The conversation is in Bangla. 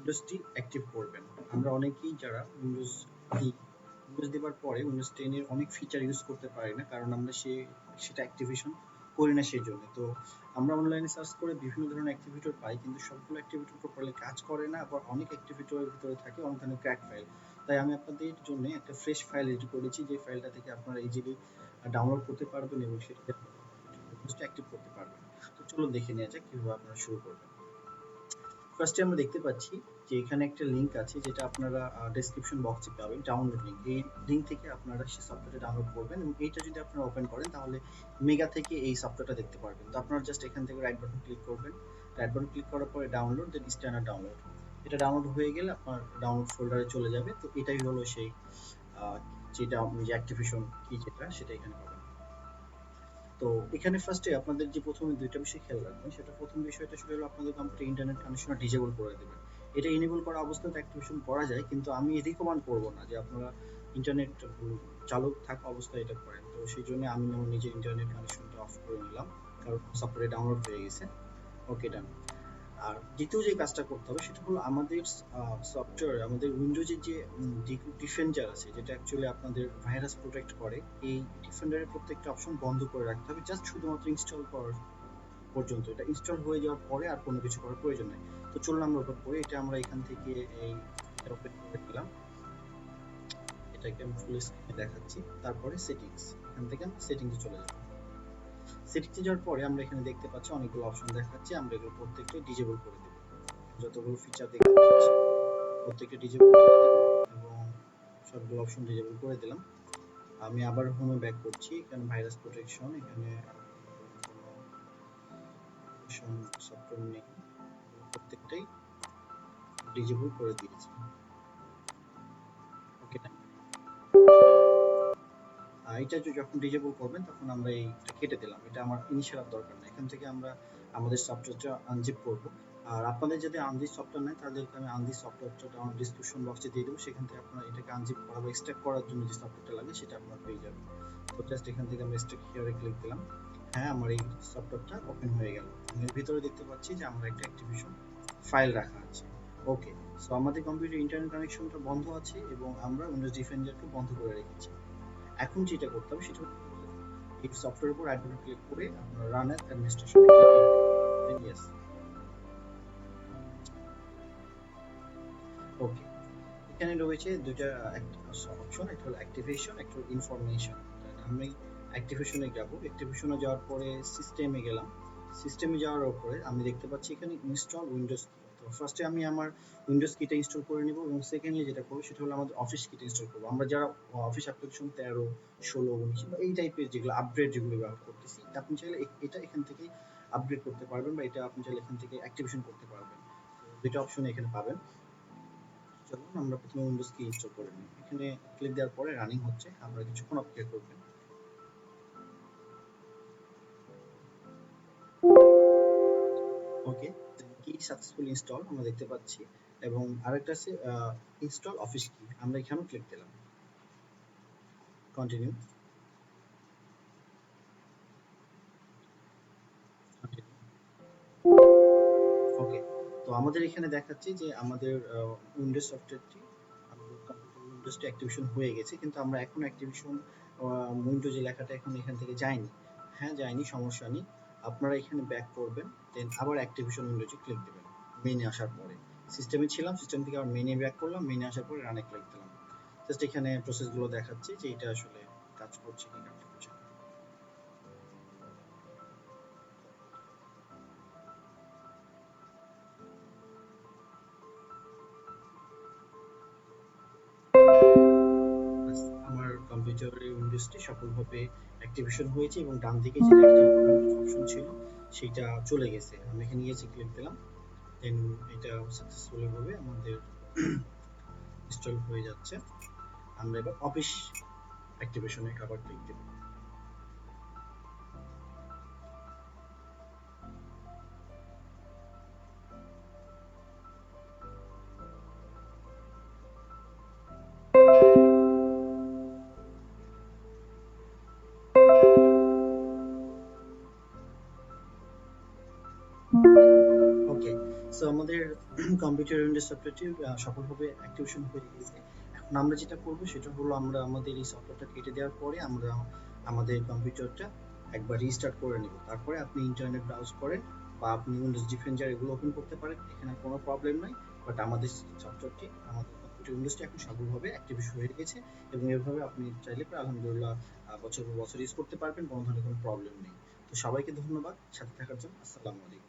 উইন্ডোজটি অ্যাক্টিভ করবেন। আমরা অনেকেই যারা উইন্ডোজ দেওয়ার পরে উইন্ডোজ 10 এর অনেক ফিচার ইউজ করতে পারি না, কারণ আমরা সেটা অ্যাক্টিভেশন করি না সেই জন্য। তো আমরা অনলাইনে সার্চ করে বিভিন্ন ধরনের অ্যাক্টিভেটর পাই, কিন্তু সবগুলো অ্যাক্টিভেটর প্রপারলি কাজ করে না, আবার অনেক অ্যাক্টিভেটরের ভিতরে থাকে অনেক ধরনের ক্র্যাক ফাইল। তাই আমি আপনাদের জন্য একটা ফ্রেশ ফাইল রেডি করেছি, যে ফাইলটা থেকে আপনারা ইজিলি ডাউনলোড করতে পারবেন এবং সেটাতে উইন্ডোজটা অ্যাক্টিভ করতে পারবেন। তো চলুন দেখে নেওয়া যাক কিভাবে আপনারা শুরু করবেন। ফার্স্টে আমরা দেখতে পাচ্ছি যে এখানে একটা লিংক আছে, যেটা আপনারা ডেসক্রিপশন বক্সে পাবেন, ডাউনলোড লিংক। এই লিংক থেকে আপনারা সেই সফটওয়্যারটা ডাউনলোড করবেন এবং এইটা যদি আপনারা ওপেন করেন তাহলে মেগা থেকে এই সফটওয়্যারটা দেখতে পারবেন। তো আপনারা জাস্ট এখান থেকে রাইট বাটন ক্লিক করবেন। রাইট বাটন ক্লিক করার পরে ডাউনলোড, দেন স্ট্যান্ডার্ড ডাউনলোড। এটা ডাউনলোড হয়ে গেলে আপনার ডাউনলোড ফোল্ডারে চলে যাবে। তো এটাই হলো সেই যেটা যে অ্যাক্টিভেশন কি সেটা এখানে পাবেন। তো এখানে ফার্স্টে আপনাদের যে প্রথমে দুইটা বিষয় খেয়াল রাখবেন, সেটা প্রথম বিষয়টা সেটা হলো আপনাদের কম্পিউটার ইন্টারনেট কানেকশন ডিসেবল করে দেবেন। এটা এনেবল করা অবস্থাতে অ্যাক্টিভেশন করা যায়, কিন্তু আমি রিকমেন্ড করব না যে আপনারা ইন্টারনেট চালু থাকা অবস্থায় এটা করেন। তো সেই জন্য আমি আমার নিজের ইন্টারনেট কানেকশনটা অফ করে নিলাম, কারণ সফটওয়্যার ডাউনলোড হয়ে গেছে। ওকে, ডান। আর দ্বিতীয় যে কাজটা করতে হবে সেটা হলো আমাদের সফটওয়্যার, আমাদের উইন্ডোজের যে ডিফেন্ডার আছে, যেটা অ্যাকচুয়ালি আপনাদের ভাইরাস প্রোটেক্ট করে, এই ডিফেন্ডারের প্রত্যেকটা অপশন বন্ধ করে রাখতে হবে, জাস্ট শুধুমাত্র ইনস্টল করার পর্যন্ত। এটা ইনস্টল হয়ে যাওয়ার পরে আর কোনো কিছু করার প্রয়োজন নেই। তো চলুন আমরা ওপেন করি। এটা আমরা এখান থেকে এই ওপেন করে দিলাম, এটাকে আমি ফুল স্ক্রিনে দেখাচ্ছি। তারপরে সেটিংস, এখান থেকে আমরা সেটিংসে চলে যাব। সেটিংসে যাওয়ার পরে আমরা এখানে দেখতে পাচ্ছি অনেকগুলো অপশন দেখাচ্ছে, আমরা এগুলো প্রত্যেকটা ডিসেবল করে দেব। যতগুলো ফিচার দেখতে পাচ্ছি প্রত্যেকটা ডিসেবল করে দেব এবং সবগুলো অপশন ডিসেবল করে দিলাম। আমি আবার হোমে ব্যাক করছি। এখানে ভাইরাস প্রোটেকশন, এখানে সফটওয়্যার নেই, প্রত্যেকটাই ডিসেবল করে দিয়েছি। ওকে, এটা যখন ডিসেবল করবেন তখন আমরা এইটা কেটে দিলাম, এটা আমার ইনিশিয়াল দরকার নেই। এখান থেকে আমরা আমাদের সফটওয়্যারটা আনজিপ করব। আর আপনাদের যদি আনজিপ সফটওয়্যার নেই তাদেরকে আমি আনজিপ সফটওয়্যারটা আমার ডিসক্রিপশন বক্সে দিয়ে দেবো, সেখান থেকে আপনারা এটাকে আনজিপ করা বা এক্সট্রাক্ট করার জন্য যে সফটওয়্যারটা লাগে সেটা আপনারা পেয়ে যাবেন। তো জাস্ট এখান থেকে আমরা এক্সট্রাক্ট হিয়ারে ক্লিক দিলাম। হ্যাঁ, আমার এই সফটওয়্যারটা ওপেন হয়ে গেল। এর ভিতরে দেখতে পাচ্ছি যে আমরা একটা অ্যাক্টিভেশন ফাইল রাখা আছে। ওকে, সো আমাদের কম্পিউটার ইন্টারনেট কানেকশনটা বন্ধ আছে এবং আমরা উইন্ডোজ ডিফেন্ডারকে বন্ধ করে রেখেছি। এখন যেটা করতে হবে সেটা হলো এই সফটওয়্যারের উপর রাইট বাটন ক্লিক করে আপনার রান অ্যাজ অ্যাডমিনিস্ট্রেশন দেন ইয়েস। ওকে, এখানে রয়েছে দুইটা অপশন, একটা হলো অ্যাক্টিভেশন, একটা হলো ইনফরমেশন। আমি অ্যাক্টিভেশনে যাব। অ্যাক্টিভেশনে যাওয়ার পরে সিস্টেমে গেলাম। সিস্টেমে যাওয়ার পরে আমি দেখতে পাচ্ছি এখানে ইনস্টল উইন্ডোজ। তো ফার্স্টে আমি আমার উইন্ডোজ কিটা ইনস্টল করে নিব এবং সেকেন্ডলি যেটা করবো সেটা হলো আমাদের অফিস কিটা ইনস্টল করবো। আমরা যারা অফিস অ্যাপ্লিকেশন 13, 16, 19 বা এই টাইপের যেগুলো আপগ্রেড যেগুলো ব্যবহার করতেছি, আপনি চাইলে এটা এখান থেকে আপগ্রেড করতে পারবেন বা এটা আপনি চাইলে এখান থেকে অ্যাক্টিভেশন করতে পারবেন। দুটো অপশন এখানে পাবেন। চলুন আমরা প্রথমে উইন্ডোজ কি ইনস্টল করে নিই। এখানে ক্লিক দেওয়ার পরে রানিং হচ্ছে, আমরা কিছুক্ষণ অপেক্ষা করবেন। ওকে, কি সাকসেসফুল ইনস্টল আমরা দেখতে পাচ্ছি এবং আরেকটা আছে ইনস্টল অফিস কি, আমরা এখানেও ক্লিক দিলাম, কন্টিনিউ। ওকে, তো আমাদের এখানে দেখাচ্ছে যে আমাদের উইন্ডোজ সফটওয়্যারটি, আমাদের কম্পিউটার উইন্ডোজটি অ্যাক্টিভেশন হয়ে গেছে, কিন্তু আমরা এখন অ্যাক্টিভেশন উইন্ডোজে লেখাটা এখন এখান থেকে যায়নি। হ্যাঁ, যায়নি, সমস্যা নেই। আপনারা এখানে ব্যাক করবেন, দেন আবার অ্যাক্টিভেশন উইন্ডোজে ক্লিক দেবেন। মেনে আসার পরে সিস্টেমে ছিলাম, সিস্টেম থেকে আবার মেনে ব্যাক করলাম, মেনে আসার পরে রানে ক্লিক দিলাম। জাস্ট এখানে প্রসেসগুলো দেখাচ্ছে যে এটা আসলে কাজ করছে কি কাজ করছে না। আমার কম্পিউটারের উইন্ডোজটি সফলভাবে অ্যাক্টিভেশন হয়েছে এবং ডান দিকে যেটা অপশন ছিল সেটা চলে গেছে। আমি এখানে ইয়েসে ক্লিক দিলাম, দেন এটা সাকসেসফুলি ভাবে আমাদের ইনস্টল হয়ে যাচ্ছে। আমরা এবার অফিস অ্যাক্টিভেশনে আবার ক্লিক দেব। ওকে, সো আমাদের কম্পিউটার উইন্ডোজ সফটওয়্যারটি সফলভাবে অ্যাক্টিভেশন হয়ে গেছে। এখন আমরা যেটা করব সেটা হলো আমরা আমাদের এই সফটওয়্যারটা কেটে দেওয়ার পরে আমরা আমাদের কম্পিউটারটা একবার রিস্টার্ট করে নেব। তারপরে আপনি ইন্টারনেট ব্রাউজ করেন বা আপনি উইন্ডোজ ডিফেন্ডার এগুলো ওপেন করতে পারেন, এখানে কোনো প্রবলেম নাই। বাট আমাদের সফটওয়্যারটি, আমাদের কম্পিউটার উইন্ডোজটি এখন সফলভাবে অ্যাক্টিভেশন হয়ে গেছে এবং এভাবে আপনি চাইলে পরে আলহামদুলিল্লাহ বছর পর বছর ইউজ করতে পারবেন, কোনো ধরনের কোনো প্রবলেম নেই। তো সবাইকে ধন্যবাদ সাথে থাকার জন্য। আসসালামু আলাইকুম।